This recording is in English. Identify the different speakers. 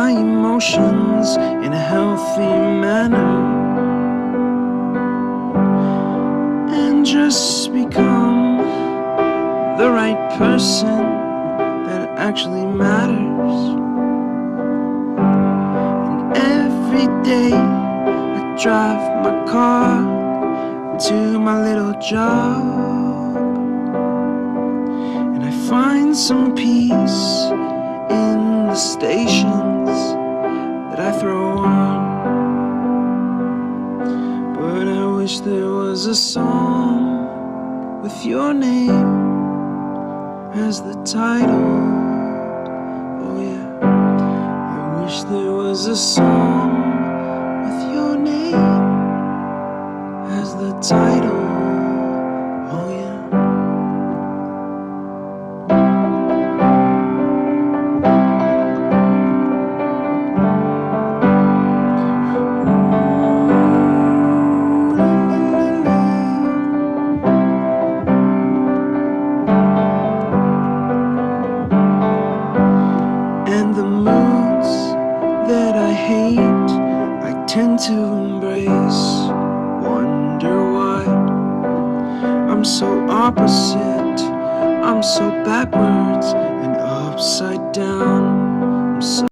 Speaker 1: my emotions in a healthy manner and just become the right person that actually matters. And every day I drive my car to my little job, and I find some peace in the stations that I throw on. But I wish there was a song with your name as the title. Oh yeah, I wish there was a song with your name as the title. Oh yeah. And the moods that I hate, I tend to embrace. Wonder why I'm so opposite, I'm so backwards and upside down. I'm so